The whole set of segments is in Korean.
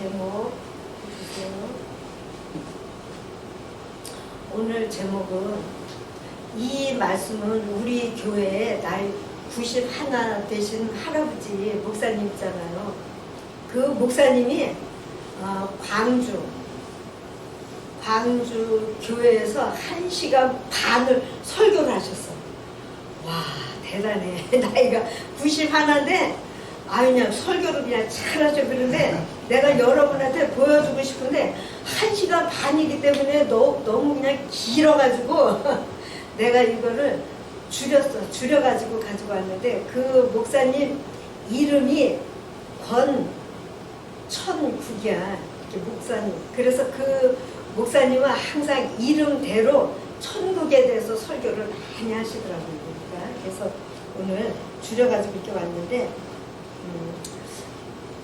제목 해주세요. 오늘 제목은 이 말씀은 우리 교회에 나이 91 되신 할아버지 목사님 있잖아요. 그 목사님이 광주 교회에서 1시간 반을 설교를 하셨어. 와, 대단해. 나이가 91인데 그냥 설교를 그냥 잘하죠. 그런데 내가 여러분한테 보여주고 싶은데 1시간 반이기 때문에 너무 그냥 길어가지고 내가 이거를 줄여가지고 가지고 왔는데, 그 목사님 이름이 권천국이야, 목사님. 그래서 그 목사님은 항상 이름대로 천국에 대해서 설교를 많이 하시더라고요. 그래서 오늘 줄여가지고 이렇게 왔는데,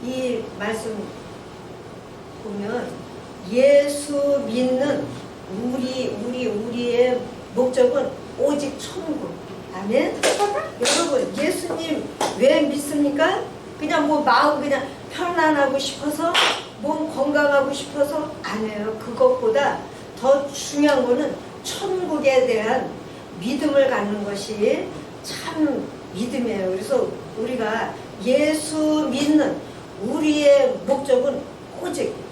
이 말씀 보면 예수 믿는 우리의 목적은 오직 천국. 아멘. 여러분, 예수님 왜 믿습니까? 그냥 마음 그냥 편안하고 싶어서, 몸 건강하고 싶어서 아니에요. 그것보다 더 중요한 거는 천국에 대한 믿음을 갖는 것이 참 믿음이에요. 그래서 우리가 예수 믿는 우리의 목적은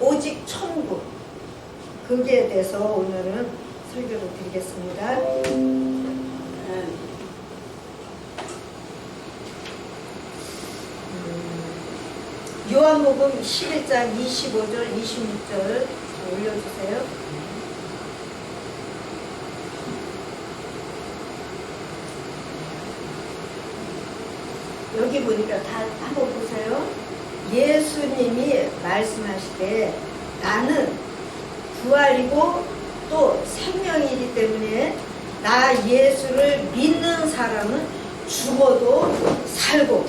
오직 천국. 거기에 대해서 오늘은 설교를 드리겠습니다. 요한복음 11장 25절 26절 올려주세요. 여기 보니까 다 한번 보세요. 예수님이 말씀하시되 나는 부활이고 또 생명이기 때문에 나 예수를 믿는 사람은 죽어도 살고,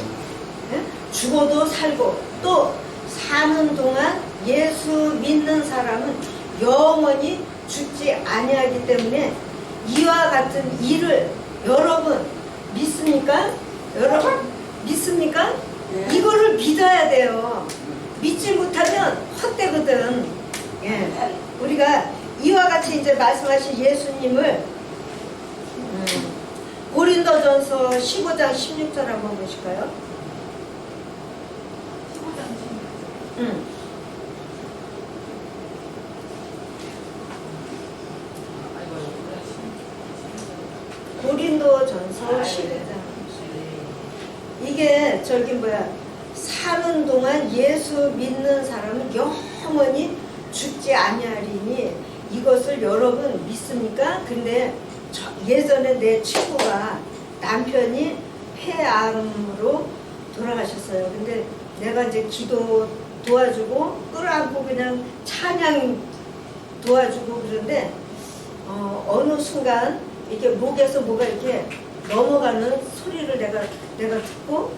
죽어도 살고, 또 사는 동안 예수 믿는 사람은 영원히 죽지 아니하기 때문에 이와 같은 일을 여러분 믿습니까? 여러분 믿습니까? 네. 이거를 믿어야 돼요. 믿지 못하면 헛되거든. 예. 우리가 이와 같이 이제 말씀하신 예수님을 고린도전서 15장 16절 한번 보실까요? 15장 16절. 고린도전서 15장. 이게 사는 동안 예수 믿는 사람은 영원히 죽지 아니하리니 이것을 여러분 믿습니까? 근데 예전에 내 친구가 남편이 폐암으로 돌아가셨어요. 근데 내가 이제 기도 도와주고 끌어안고 그냥 찬양 도와주고 그런데 어느 순간 이렇게 목에서 뭐가 이렇게 넘어가는 소리를 내가 듣고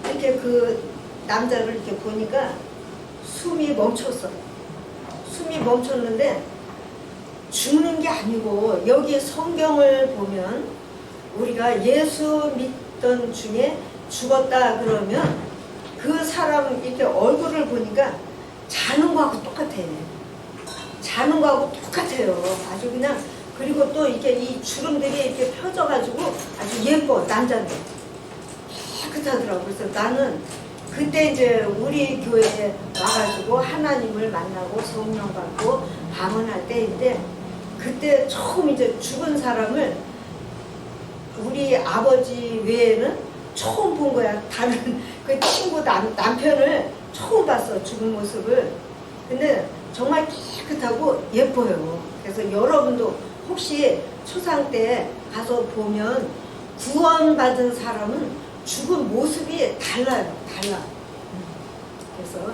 이렇게 그 남자를 이렇게 보니까 숨이 멈췄어. 숨이 멈췄는데 죽는 게 아니고, 여기 성경을 보면 우리가 예수 믿던 중에 죽었다 그러면 그 사람 이렇게 얼굴을 보니까 자는 거하고 똑같아. 자는 거하고 똑같아요. 아주 그냥. 그리고 또 이렇게 이 주름들이 이렇게 펴져가지고 아주 예뻐. 남자인데 깨끗하더라고. 그래서 나는 그때 이제 우리 교회에 와가지고 하나님을 만나고 성령 받고 방언할 때인데, 그때 처음 이제 죽은 사람을 우리 아버지 외에는 처음 본 거야. 다른 그 친구 남편을 처음 봤어, 죽은 모습을. 근데 정말 깨끗하고 예뻐요. 그래서 여러분도 혹시 초상 때 가서 보면 구원받은 사람은 죽은 모습이 달라요. 달라. 그래서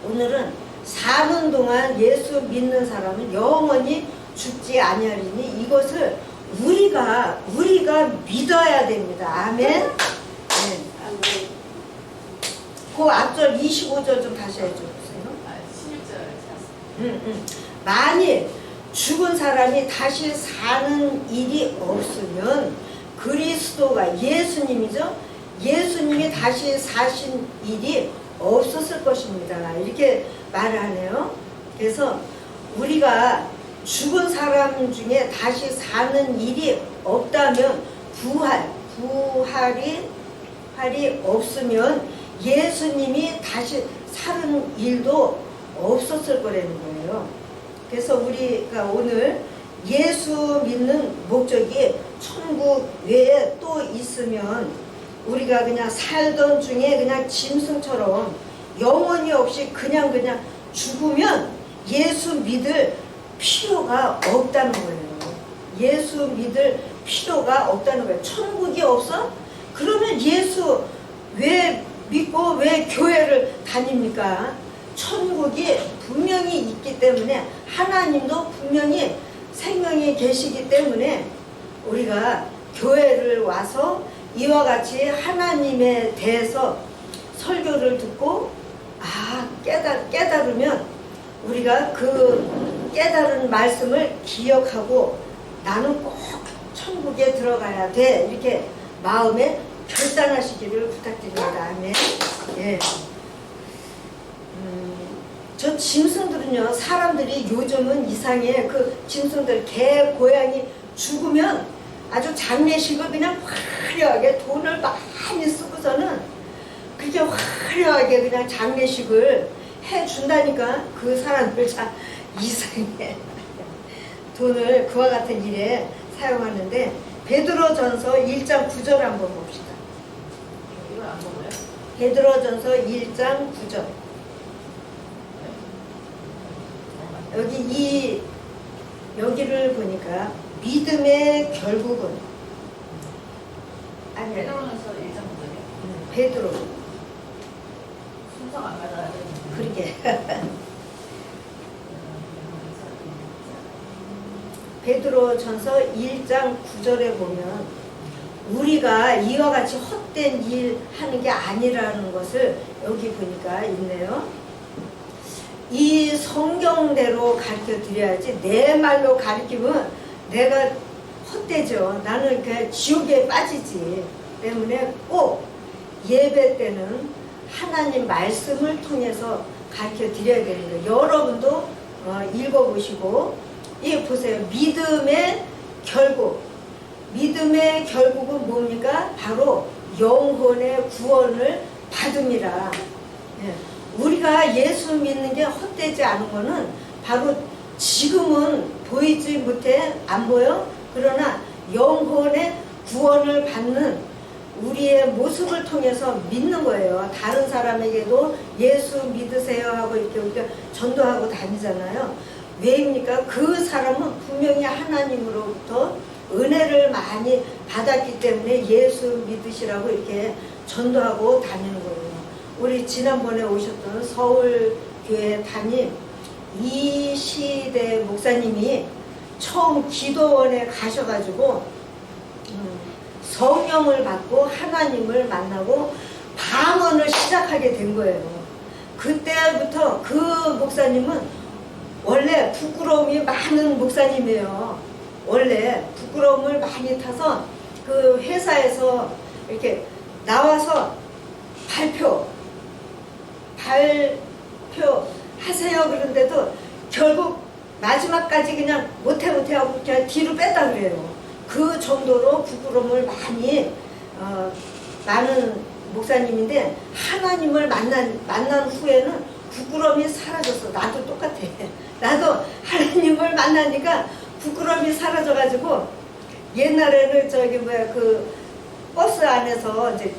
오늘은 사는 동안 예수 믿는 사람은 영원히 죽지 아니하리니 이것을 우리가 믿어야 됩니다. 아멘. 네. 그 앞절 25절 좀 다시 해줘보세요. 16절. 만일 죽은 사람이 다시 사는 일이 없으면 그리스도가 예수님이죠. 예수님이 다시 사신 일이 없었을 것입니다. 이렇게 말을 하네요. 그래서 우리가 죽은 사람 중에 다시 사는 일이 없다면 부활이 없으면 예수님이 다시 사는 일도 없었을 거라는 거예요. 그래서 우리가 오늘 예수 믿는 목적이 천국 외에 또 있으면 우리가 그냥 살던 중에 그냥 짐승처럼 영혼이 없이 그냥 죽으면 예수 믿을 필요가 없다는 거예요. 예수 믿을 필요가 없다는 거예요. 천국이 없어? 그러면 예수 왜 믿고 왜 교회를 다닙니까? 천국이 분명히 있기 때문에 하나님도 분명히 생명이 계시기 때문에 우리가 교회를 와서 이와 같이 하나님에 대해서 설교를 듣고 깨달으면 우리가 그 깨달은 말씀을 기억하고 나는 꼭 천국에 들어가야 돼 이렇게 마음에 결단하시기를 부탁드립니다. 아멘. 예. 저 짐승들은요, 사람들이 요즘은 이상해. 그 짐승들, 개, 고양이 죽으면 아주 장례식을 그냥 화려하게 돈을 많이 쓰고서는 그렇게 화려하게 그냥 장례식을 해준다니까. 그 사람들 참 이상해. 돈을 그와 같은 일에 사용하는데, 베드로전서 1장 9절 한번 봅시다. 이걸 안 먹어요? 베드로전서 1장 9절. 여기를 보니까 믿음의 결국은 아니 베드로전서 1장 9절이요? 베드로 순서가 안 맞아요. 그러게 베드로전서 1장 9절에 보면 우리가 이와 같이 헛된 일 하는 게 아니라는 것을 여기 보니까 있네요. 이 성경대로 가르쳐 드려야지 내 말로 가르치면 내가 헛되죠. 나는 그냥 지옥에 빠지지. 때문에 꼭 예배 때는 하나님 말씀을 통해서 가르쳐 드려야 되는 거예요. 여러분도 읽어보시고 보세요. 믿음의 결국은 뭡니까? 바로 영혼의 구원을 받음이라. 우리가 예수 믿는 게 헛되지 않은 거는 바로 지금은 보이지 못해, 안 보여? 그러나 영혼의 구원을 받는 우리의 모습을 통해서 믿는 거예요. 다른 사람에게도 예수 믿으세요 하고 이렇게 우리가 전도하고 다니잖아요. 왜입니까? 그 사람은 분명히 하나님으로부터 은혜를 많이 받았기 때문에 예수 믿으시라고 이렇게 전도하고 다니는 거예요. 우리 지난번에 오셨던 서울교회 담임 이시대 목사님이 처음 기도원에 가셔가지고 성령을 받고 하나님을 만나고 방언을 시작하게 된 거예요. 그때부터 그 목사님은 원래 부끄러움이 많은 목사님이에요. 원래 부끄러움을 많이 타서 그 회사에서 이렇게 나와서 발표 하세요 그런데도 결국 마지막까지 그냥 못해 하고 그냥 뒤로 뺐다 그래요. 그 정도로 부끄러움을 많이 많은 목사님인데 하나님을 만난 후에는 부끄러움이 사라졌어. 나도 똑같아. 나도 하나님을 만나니까 부끄러움이 사라져가지고 옛날에는 그 버스 안에서 이제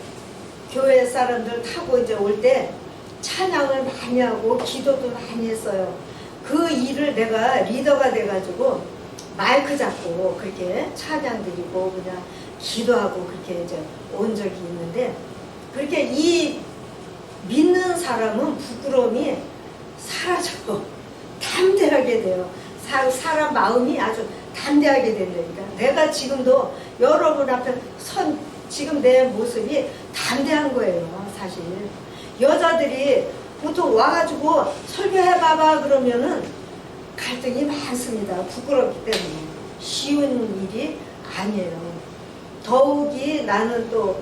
교회 사람들 타고 이제 올 때 찬양을 많이 하고 기도도 많이 했어요. 그 일을 내가 리더가 돼가지고 마이크 잡고 그렇게 찬양 드리고 그냥 기도하고 그렇게 이제 온 적이 있는데, 그렇게 이 믿는 사람은 부끄러움이 사라져 담대하게 돼요. 사람 마음이 아주 담대하게 된다니까. 내가 지금도 여러분 앞에 지금 내 모습이 담대한 거예요. 사실 여자들이 보통 와가지고 설교해봐봐 그러면은 갈등이 많습니다. 부끄럽기 때문에 쉬운 일이 아니에요. 더욱이 나는 또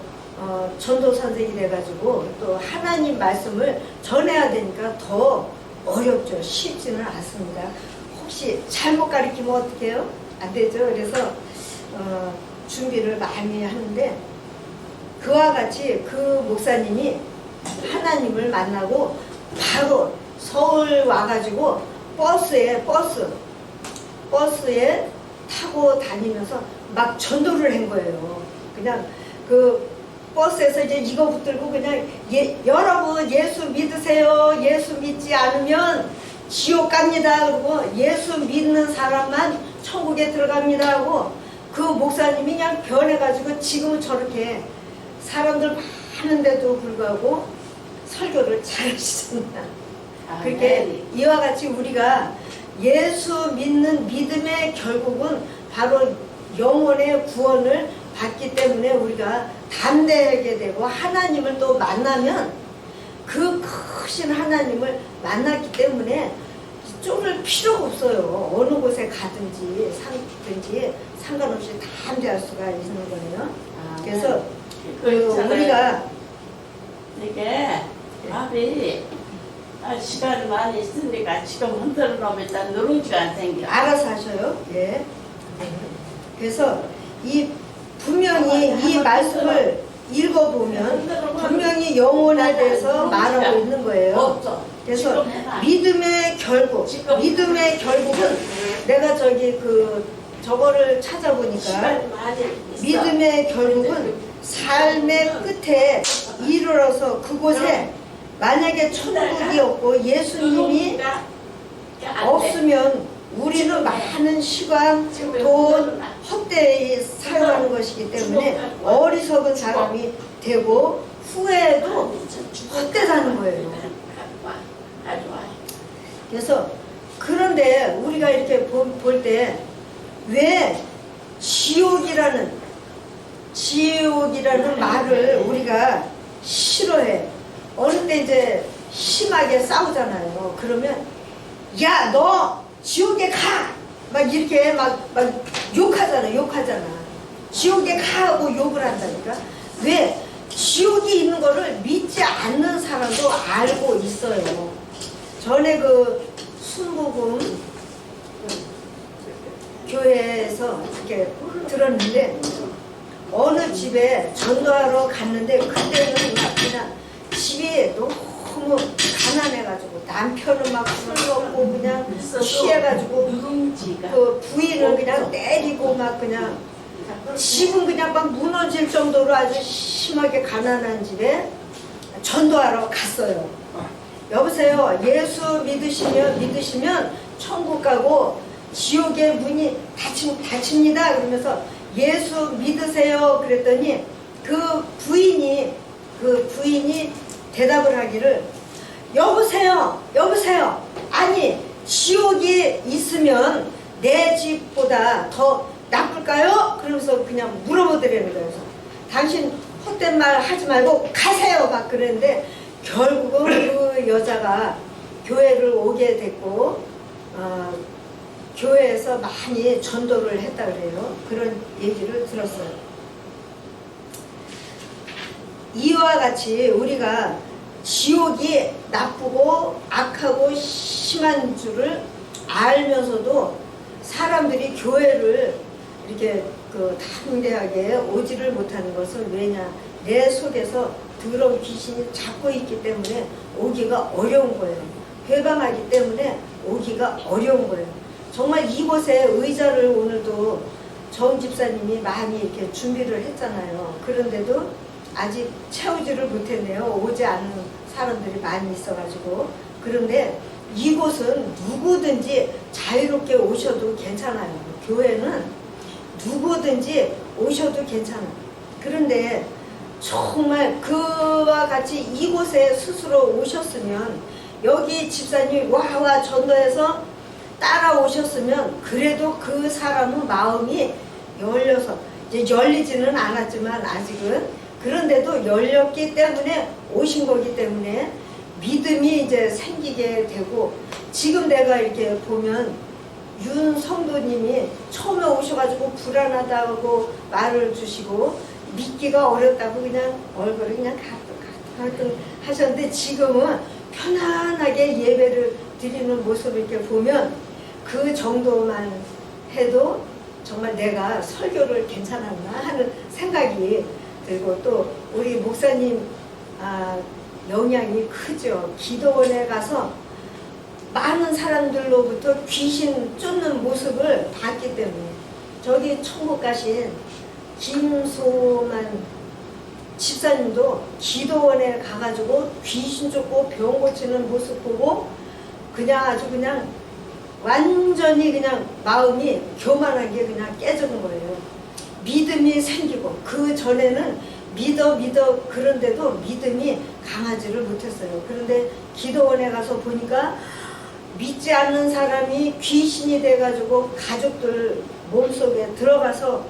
전도 선생이 돼가지고 또 하나님 말씀을 전해야 되니까 더 어렵죠. 쉽지는 않습니다. 혹시 잘못 가르치면 어떡해요? 안 되죠. 그래서 준비를 많이 하는데 그와 같이 그 목사님이 하나님을 만나고 바로 서울 와가지고 버스에 타고 다니면서 막 전도를 한 거예요. 그냥 그 버스에서 이제 이거 붙들고 그냥 여러분 예수 믿으세요. 예수 믿지 않으면 지옥 갑니다. 그리고 예수 믿는 사람만 천국에 들어갑니다 하고 그 목사님이 그냥 변해가지고 지금은 저렇게 사람들 많은데도 불구하고 설교를 잘하시잖아. 그렇게 이와 같이 우리가 예수 믿는 믿음의 결국은 바로 영혼의 구원을 받기 때문에 우리가 담대하게 되고 하나님을 또 만나면 그 크신 하나님을 만났기 때문에 쫄을 필요가 없어요. 어느 곳에 가든지 상관없이 담대할 수가 있는 거예요. 그래서 우리가 이게 밥이 시간이 많이 있으니까 지금 흔들어 놓으면 일단 누룽지가 안 생겨. 알아서 하셔요. 예. 그래서 이 분명히 이 말씀을 읽어보면 분명히 영혼에 대해서 말하고 있는 거예요. 없어. 그래서 믿음의 결국은 내가 저거를 찾아보니까 시간이 많이 있어. 믿음의 결국은 삶의 끝에 이르러서 그곳에 만약에 천국이 없고 예수님이 없으면 우리는 많은 시간, 돈, 헛되이 사용하는 것이기 때문에 어리석은 사람이 되고 후회도 헛되다는 거예요. 그래서 그런데 우리가 이렇게 볼 때 왜 지옥이라는 말을 우리가 싫어해. 어느 때 이제 심하게 싸우잖아요. 그러면 야, 너 지옥에 가! 막 이렇게 막 욕하잖아. 지옥에 가! 하고 욕을 한다니까. 왜? 지옥이 있는 거를 믿지 않는 사람도 알고 있어요. 전에 그 순복음 교회에서 이렇게 들었는데 어느 집에 전도하러 갔는데 그때는 막 그냥 집이 너무 가난해가지고 남편은 막 술 먹고 그냥 취해가지고 그 부인을 그냥 때리고 막 그냥 집은 그냥 막 무너질 정도로 아주 심하게 가난한 집에 전도하러 갔어요. 여보세요. 예수 믿으시면 천국 가고 지옥의 문이 닫힙니다. 그러면서 예수 믿으세요. 그랬더니 그 부인이 대답을 하기를 여보세요. 아니 지옥이 있으면 내 집보다 더 나쁠까요? 그러면서 그냥 물어보더라는 거예요. 그래서 당신 헛된 말 하지 말고 가세요. 막 그랬는데 결국은 그 여자가 교회를 오게 됐고 교회에서 많이 전도를 했다 그래요. 그런 얘기를 들었어요. 이와 같이 우리가 지옥이 나쁘고 악하고 심한 줄을 알면서도 사람들이 교회를 이렇게 담대하게 오지를 못하는 것은 왜냐? 내 속에서 더러운 귀신이 잡고 있기 때문에 오기가 어려운 거예요. 회방하기 때문에 오기가 어려운 거예요. 정말 이곳에 의자를 오늘도 정 집사님이 많이 이렇게 준비를 했잖아요. 그런데도 아직 채우지를 못했네요. 오지 않는 사람들이 많이 있어가지고. 그런데 이곳은 누구든지 자유롭게 오셔도 괜찮아요. 교회는 누구든지 오셔도 괜찮아요. 그런데 정말 그와 같이 이곳에 스스로 오셨으면 여기 집사님이 와 전도해서 따라오셨으면 그래도 그 사람은 마음이 열려서 이제 열리지는 않았지만 아직은 그런데도 열렸기 때문에 오신 거기 때문에 믿음이 이제 생기게 되고 지금 내가 이렇게 보면 윤 성도님이 처음에 오셔가지고 불안하다고 말을 주시고 믿기가 어렵다고 그냥 얼굴을 그냥 가득 하셨는데 지금은 편안하게 예배를 드리는 모습을 이렇게 보면 그 정도만 해도 정말 내가 설교를 괜찮았나 하는 생각이 들고 또 우리 목사님 영향이 크죠. 기도원에 가서 많은 사람들로부터 귀신 쫓는 모습을 봤기 때문에 저기 천국 가신 김소만 집사님도 기도원에 가가지고 귀신 쫓고 병 고치는 모습 보고 그냥 아주 그냥 완전히 그냥 마음이 교만하게 그냥 깨지는 거예요. 믿음이 생기고 그 전에는 믿어 그런데도 믿음이 강하지를 못했어요. 그런데 기도원에 가서 보니까 믿지 않는 사람이 귀신이 돼가지고 가족들 몸속에 들어가서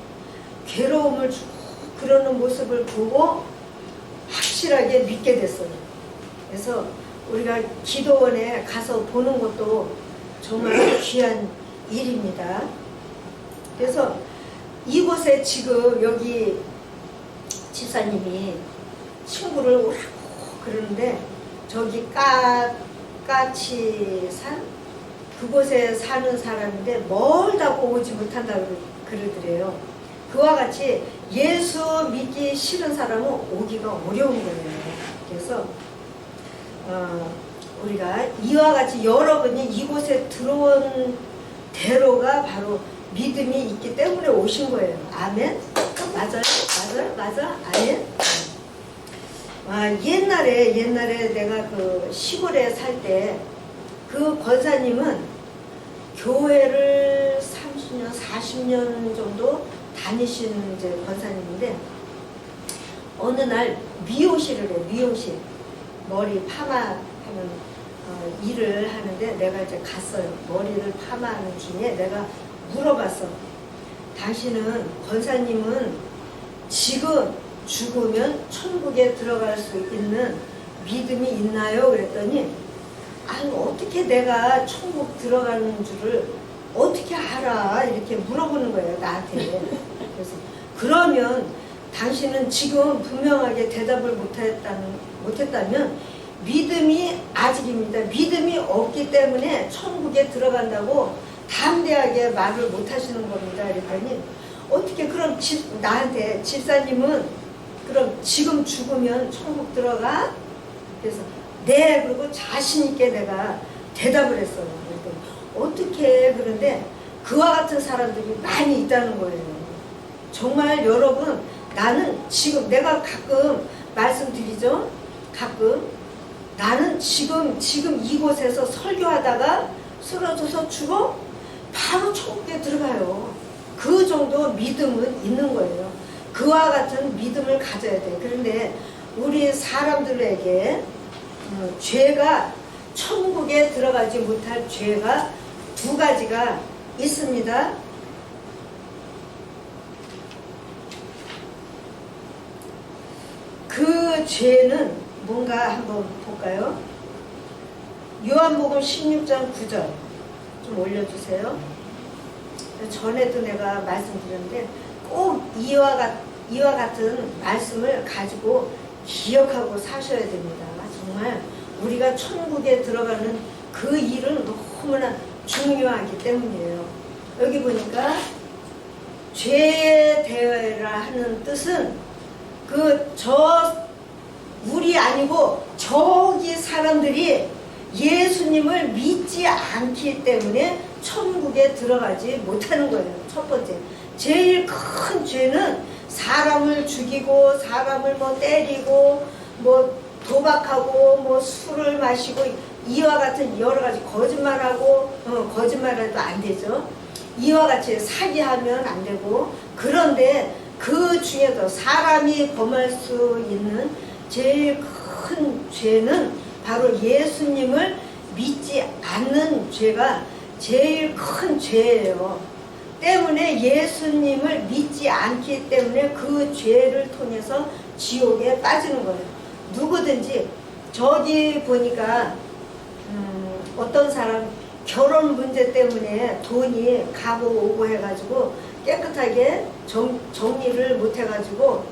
괴로움을 주고 그러는 모습을 보고 확실하게 믿게 됐어요. 그래서 우리가 기도원에 가서 보는 것도 정말 귀한 일입니다. 그래서 이곳에 지금 여기 집사님이 친구를 오라고 그러는데 저기 까치산 그곳에 사는 사람인데 멀다고 오지 못한다고 그러더래요. 그와 같이 예수 믿기 싫은 사람은 오기가 어려운 거예요. 그래서 우리가 이와 같이 여러분이 이곳에 들어온 대로가 바로 믿음이 있기 때문에 오신 거예요. 아멘? 맞아요? 아멘? 옛날에 내가 그 시골에 살 때 그 권사님은 교회를 30년, 40년 정도 다니신 이제 권사님인데 어느 날 미용실을 해, 미용실. 머리 파마하는 일을 하는데 내가 이제 갔어요. 머리를 파마하는 중에 내가 물어봤어. 당신은 권사님은 지금 죽으면 천국에 들어갈 수 있는 믿음이 있나요? 그랬더니 아니 어떻게 내가 천국 들어가는 줄을 어떻게 알아? 이렇게 물어보는 거예요. 나한테. 그래서 그러면 당신은 지금 분명하게 대답을 못했다면 믿음이 아직입니다. 믿음이 없기 때문에 천국에 들어간다고 담대하게 말을 못하시는 겁니다. 그랬더니 어떻게 그럼 나한테 집사님은 그럼 지금 죽으면 천국 들어가? 그래서 네, 그리고 자신 있게 내가 대답을 했어요. 그랬더니 어떻게 그런데 그와 같은 사람들이 많이 있다는 거예요. 정말 여러분 나는 지금 내가 가끔 말씀드리죠. 가끔 나는 지금 이곳에서 설교하다가 쓰러져서 죽어 바로 천국에 들어가요. 그 정도 믿음은 있는 거예요. 그와 같은 믿음을 가져야 돼. 그런데 우리 사람들에게 죄가 천국에 들어가지 못할 죄가 두 가지가 있습니다. 그 죄는 뭔가 한번 볼까요? 요한복음 16장 9절 좀 올려주세요. 전에도 내가 말씀드렸는데 꼭 이와 같은 말씀을 가지고 기억하고 사셔야 됩니다. 정말 우리가 천국에 들어가는 그 일은 너무나 중요하기 때문이에요. 여기 보니까 죄에 대하라 하는 뜻은 우리 아니고 저기 사람들이 예수님을 믿지 않기 때문에 천국에 들어가지 못하는 거예요. 첫 번째. 제일 큰 죄는 사람을 죽이고 사람을 때리고 도박하고 술을 마시고 이와 같은 여러 가지 거짓말하고 거짓말해도 안 되죠. 이와 같이 사기하면 안 되고 그런데 그 중에도 사람이 범할 수 있는 제일 큰 죄는 바로 예수님을 믿지 않는 죄가 제일 큰 죄예요. 때문에 예수님을 믿지 않기 때문에 그 죄를 통해서 지옥에 빠지는 거예요. 누구든지 저기 보니까 어떤 사람 결혼 문제 때문에 돈이 가고 오고 해가지고 깨끗하게 정리를 못 해가지고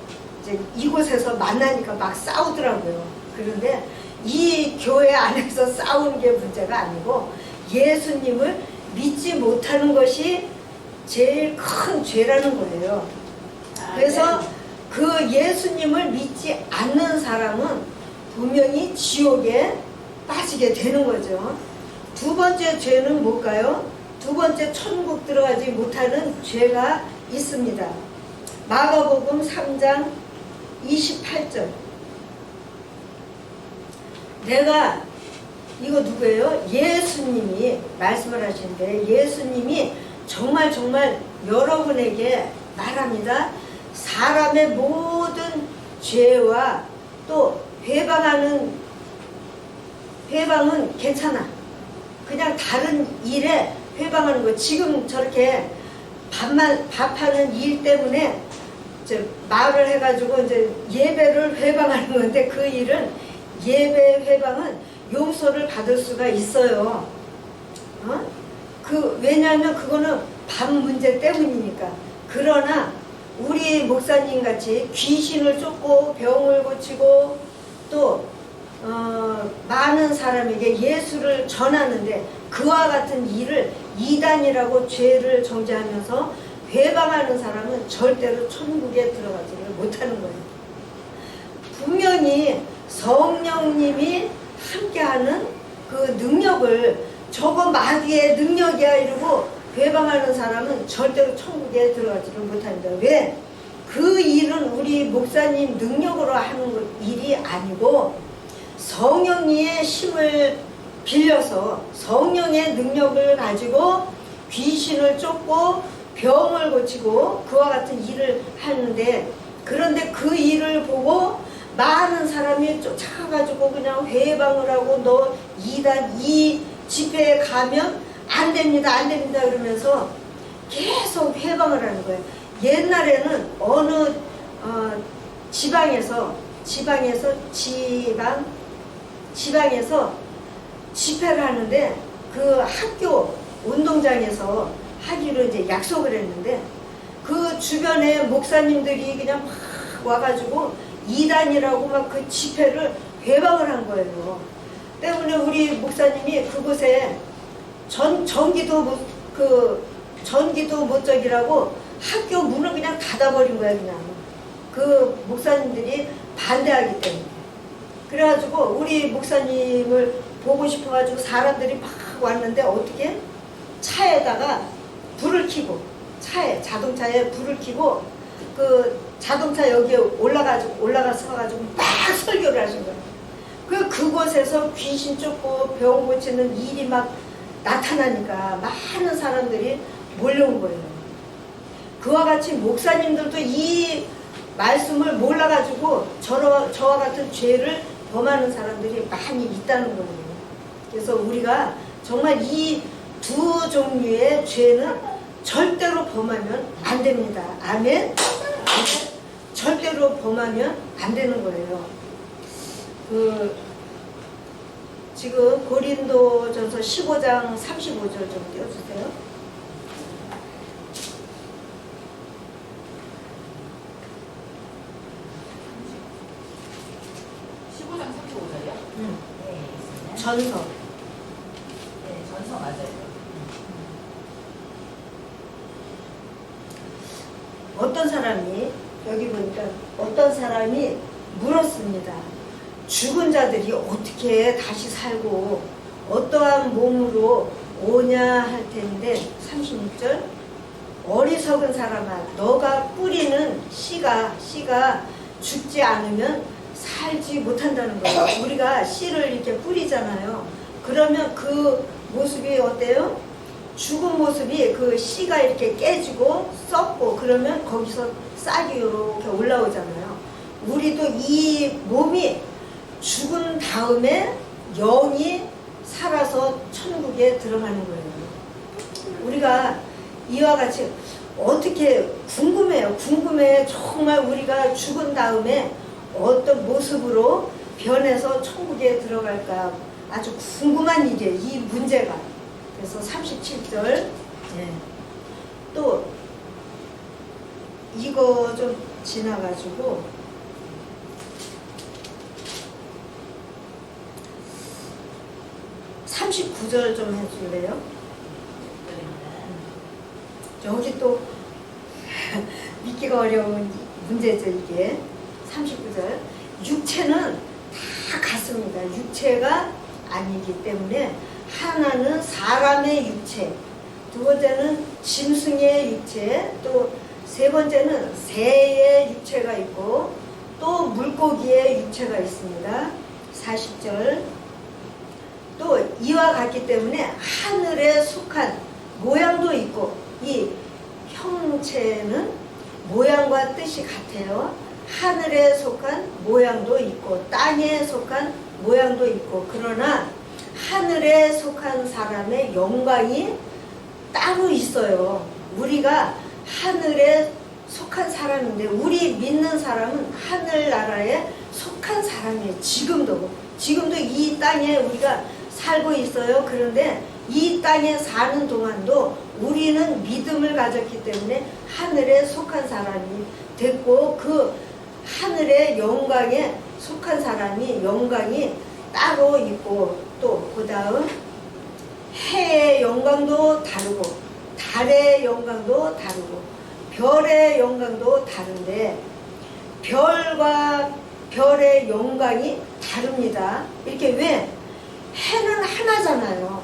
이제 이곳에서 만나니까 막 싸우더라고요. 그런데 이 교회 안에서 싸우는 게 문제가 아니고 예수님을 믿지 못하는 것이 제일 큰 죄라는 거예요. 그래서 그 예수님을 믿지 않는 사람은 분명히 지옥에 빠지게 되는 거죠. 두 번째 죄는 뭘까요? 두 번째 천국 들어가지 못하는 죄가 있습니다. 마가복음 3장 28절. 내가 이거 누구예요? 예수님이 말씀을 하시는데 예수님이 정말 여러분에게 말합니다. 사람의 모든 죄와 또 회방은 괜찮아. 그냥 다른 일에 회방하는 거. 지금 저렇게 밥하는 일 때문에 이제 말을 해가지고 이제 예배를 회방하는 건데 그 일은 예배 회방은 용서를 받을 수가 있어요. 왜냐하면 그거는 밥 문제 때문이니까. 그러나 우리 목사님 같이 귀신을 쫓고 병을 고치고 또 많은 사람에게 예수를 전하는데 그와 같은 일을 이단이라고 죄를 정죄하면서 회방하는 사람은 절대로 천국에 들어가지를 못하는 거예요. 분명히 성령님이 함께하는 그 능력을 저거 마귀의 능력이야 이러고 회방하는 사람은 절대로 천국에 들어가지를 못합니다. 왜? 그 일은 우리 목사님 능력으로 하는 일이 아니고 성령님의 힘을 빌려서 성령의 능력을 가지고 귀신을 쫓고 병을 고치고 그와 같은 일을 하는데, 그런데 그 일을 보고 많은 사람이 쫓아가지고 그냥 회방을 하고 너 이단 이 집회에 가면 안 됩니다 그러면서 계속 회방을 하는 거예요. 옛날에는 어느 지방에서 집회를 하는데 그 학교 운동장에서 하기로 이제 약속을 했는데 그 주변에 목사님들이 그냥 막 와가지고 이단이라고 막 그 집회를 회방을 한 거예요. 때문에 우리 목사님이 그곳에 전기도 못 저기라고 학교 문을 그냥 닫아버린 거야. 그냥 그 목사님들이 반대하기 때문에. 그래가지고 우리 목사님을 보고 싶어가지고 사람들이 막 왔는데 어떻게 차에다가 불을 켜고 자동차에 불을 켜고 그 자동차 여기에 올라가서 가지고 막 설교를 하신 거예요. 그곳에서 귀신 쫓고 병 고치는 일이 막 나타나니까 많은 사람들이 몰려온 거예요. 그와 같이 목사님들도 이 말씀을 몰라가지고 저와 같은 죄를 범하는 사람들이 많이 있다는 거예요. 그래서 우리가 정말 이 두 종류의 죄는 절대로 범하면 안 됩니다. 아멘? 절대로 범하면 안 되는 거예요. 지금 고린도전서 15장 35절 좀 띄워주세요. 전서. 네, 전서 맞아요. 어떤 사람이 여기 보니까 어떤 사람이 물었습니다. 죽은 자들이 어떻게 다시 살고 어떠한 몸으로 오냐 할 텐데 36절 어리석은 사람아 너가 뿌리는 씨가 죽지 않으면 살지 못한다는 거예요. 우리가 씨를 이렇게 뿌리잖아요. 그러면 그 모습이 어때요? 죽은 모습이 그 씨가 이렇게 깨지고 썩고 그러면 거기서 싹이 이렇게 올라오잖아요. 우리도 이 몸이 죽은 다음에 영이 살아서 천국에 들어가는 거예요. 우리가 이와 같이 어떻게 궁금해. 정말 우리가 죽은 다음에 어떤 모습으로 변해서 천국에 들어갈까 아주 궁금한 일이에요. 이 문제가. 그래서 37절 또 이거 좀 지나가지고 39절 좀 해줄래요? 그러니까 여기 또 믿기가 어려운 문제죠 이게. 39절. 육체는 다 같습니다. 육체가 아니기 때문에 하나는 사람의 육체, 두 번째는 짐승의 육체, 또 세 번째는 새의 육체가 있고 또 물고기의 육체가 있습니다. 40절. 또 이와 같기 때문에 하늘에 속한 모양도 있고, 이 형체는 모양과 뜻이 같아요. 하늘에 속한 모양도 있고 땅에 속한 모양도 있고, 그러나 하늘에 속한 사람의 영광이 따로 있어요. 우리가 하늘에 속한 사람인데, 우리 믿는 사람은 하늘나라에 속한 사람이에요. 지금도 이 땅에 우리가 살고 있어요. 그런데 이 땅에 사는 동안도 우리는 믿음을 가졌기 때문에 하늘에 속한 사람이 됐고, 그 하늘의 영광에 속한 사람이 영광이 따로 있고, 또 그 다음 해의 영광도 다르고 달의 영광도 다르고 별의 영광도 다른데, 별과 별의 영광이 다릅니다. 이렇게 왜? 해는 하나잖아요.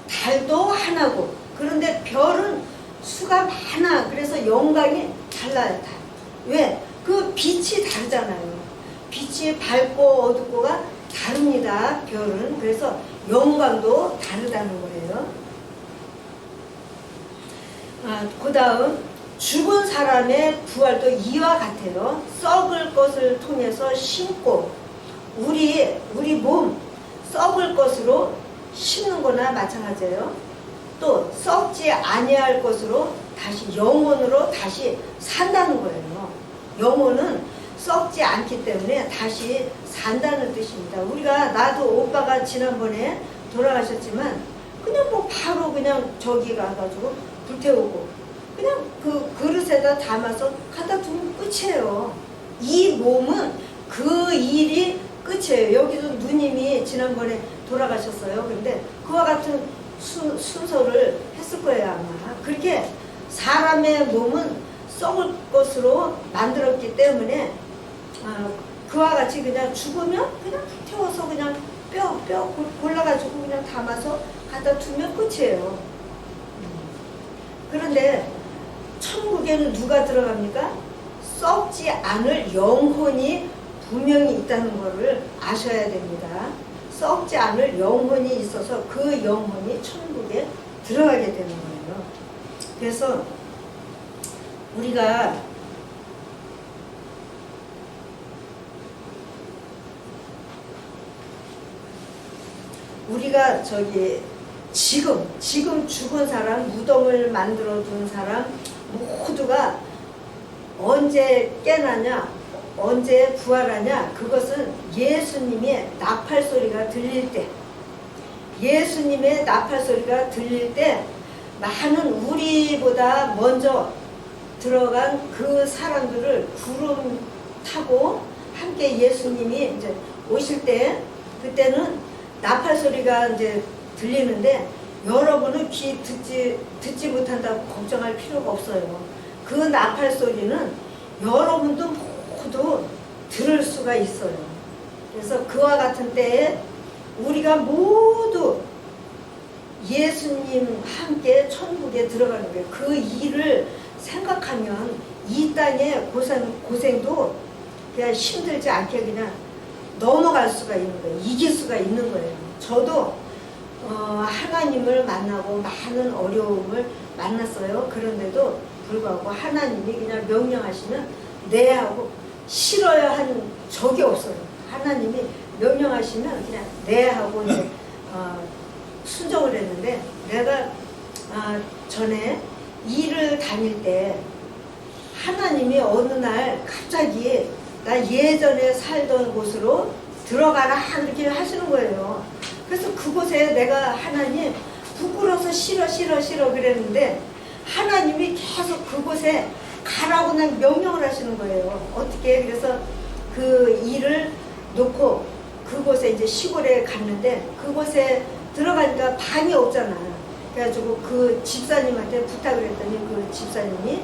달도 하나고, 그런데 별은 수가 많아. 그래서 영광이 달라요. 다. 왜? 그 빛이 다르잖아요. 빛이 밝고 어둡고가 다릅니다. 별은. 그래서 영광도 다르다는 거예요. 그 다음 죽은 사람의 부활도 이와 같아요. 썩을 것을 통해서 심고, 우리 몸 썩을 것으로 심는 거나 마찬가지예요. 또 썩지 아니할 것으로 다시 영혼으로 다시 산다는 거예요. 영혼은 썩지 않기 때문에 다시 산다는 뜻입니다. 우리가, 나도 오빠가 지난번에 돌아가셨지만 그냥 뭐 바로 그냥 저기 가가지고 불태우고 그냥 그 그릇에다 담아서 갖다 두면 끝이에요. 이 몸은 그 일이 끝이에요. 여기도 누님이 지난번에 돌아가셨어요. 근데 그와 같은 순서를 했을 거예요 아마. 그렇게 사람의 몸은 썩을 것으로 만들었기 때문에 그와 같이 그냥 죽으면 그냥 불태워서 그냥 뼈 골라가지고 그냥 담아서 갖다 두면 끝이에요. 그런데 천국에는 누가 들어갑니까? 썩지 않을 영혼이 분명히 있다는 것을 아셔야 됩니다. 썩지 않을 영혼이 있어서 그 영혼이 천국에 들어가게 되는 거예요. 그래서 우리가 저기 지금 죽은 사람, 무덤을 만들어 둔 사람 모두가 언제 깨나냐, 언제 부활하냐, 그것은 예수님의 나팔 소리가 들릴 때, 예수님의 나팔 소리가 들릴 때 많은 우리보다 먼저 들어간 그 사람들을 구름 타고 함께 예수님이 이제 오실 때, 그때는 나팔 소리가 이제 들리는데 여러분은 귀 듣지 못한다고 걱정할 필요가 없어요. 그 나팔 소리는 여러분도 모두 들을 수가 있어요. 그래서 그와 같은 때에 우리가 모두 예수님 함께 천국에 들어가는 거예요. 그 일을 생각하면 이 땅의 고생도 그냥 힘들지 않게 그냥 넘어갈 수가 있는 거예요. 이길 수가 있는 거예요. 저도 하나님을 만나고 많은 어려움을 만났어요. 그런데도 불구하고 하나님이 그냥 명령하시면 네 하고 싫어야 하는 적이 없어요. 하나님이 명령하시면 그냥 네 하고 이제 순종을 했는데, 내가 전에 일을 다닐 때 하나님이 어느 날 갑자기 나 예전에 살던 곳으로 들어가라 이렇게 하시는 거예요. 그래서 그곳에 내가 하나님 부끄러워서 싫어 그랬는데 하나님이 계속 그곳에 가라고 그냥 명령을 하시는 거예요. 어떻게? 그래서 그 일을 놓고 그곳에 이제 시골에 갔는데, 그곳에 들어가니까 방이 없잖아. 그래가지고 그 집사님한테 부탁을 했더니 그 집사님이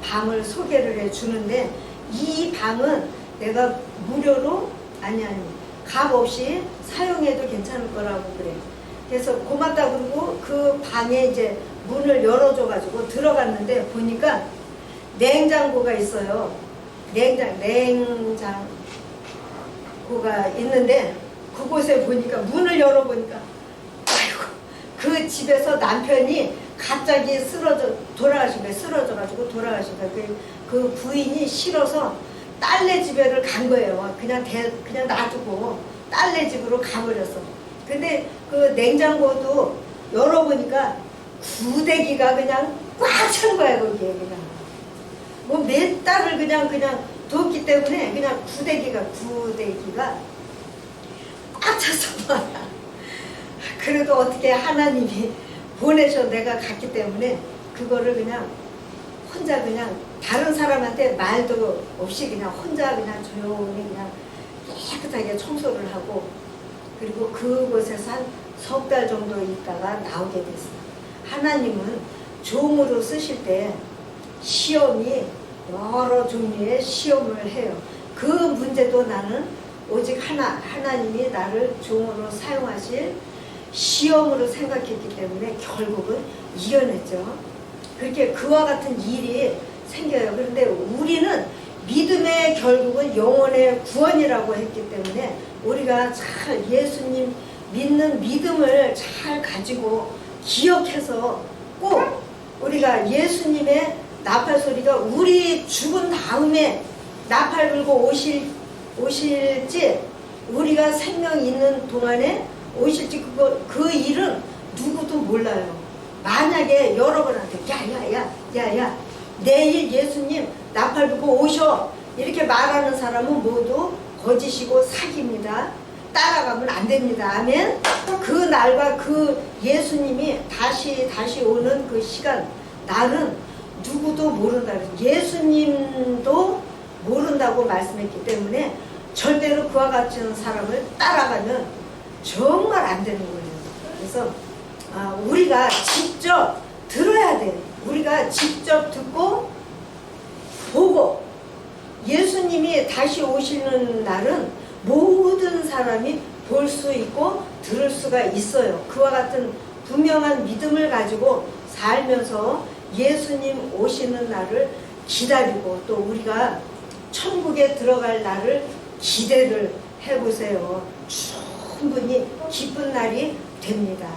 방을 소개를 해 주는데, 이 방은 내가 무료로 아니 값 없이 사용해도 괜찮을 거라고 그래. 그래서 고맙다 그러고 그 방에 이제 문을 열어줘가지고 들어갔는데 보니까 냉장고가 있어요. 냉장고가 있는데 그곳에 보니까 문을 열어보니까 아이고, 그 집에서 남편이 갑자기 돌아가신 거예요. 쓰러져가지고 돌아가신 거예요. 그 부인이 싫어서 딸네 집에를 간 거예요. 그냥 놔두고 딸네 집으로 가버렸어. 근데 그 냉장고도 열어보니까 구데기가 그냥 꽉 찬 거야. 거기에 그냥 뭐 몇 달을 그냥 뒀기 때문에 그냥 구데기가 꽉 찼어. 그래도 어떻게 하나님이 보내셔 내가 갔기 때문에 그거를 그냥 혼자 그냥 다른 사람한테 말도 없이 그냥 혼자 그냥 조용히 그냥 깨끗하게 청소를 하고, 그리고 그곳에서 한 석 달 정도 있다가 나오게 됐어요. 하나님은 종으로 쓰실 때 시험이 여러 종류의 시험을 해요. 그 문제도 나는 오직 하나님이 나를 종으로 사용하실 시험으로 생각했기 때문에 결국은 이겨냈죠. 그렇게 그와 같은 일이 생겨요. 그런데 우리는 믿음의 결국은 영혼의 구원이라고 했기 때문에 우리가 잘 예수님 믿는 믿음을 잘 가지고 기억해서 꼭 우리가 예수님의 나팔 소리가 우리 죽은 다음에 나팔 불고 오실지, 우리가 생명 있는 동안에 오실지, 그 일은 누구도 몰라요. 만약에 여러분한테 야야 내일 예수님 나팔 불고 오셔 이렇게 말하는 사람은 모두 거짓이고 사기입니다. 따라가면 안 됩니다. 아멘. 그 날과 그 예수님이 다시 오는 그 시간, 나는 누구도 모른다. 예수님도 모른다고 말씀했기 때문에 절대로 그와 같은 사람을 따라가면 정말 안 되는 거예요. 그래서 우리가 직접 들어야 돼. 우리가 직접 듣고 보고, 예수님이 다시 오시는 날은 모든 사람이 볼 수 있고 들을 수가 있어요. 그와 같은 분명한 믿음을 가지고 살면서 예수님 오시는 날을 기다리고, 또 우리가 천국에 들어갈 날을 기대를 해보세요. 충분히 기쁜 날이 됩니다.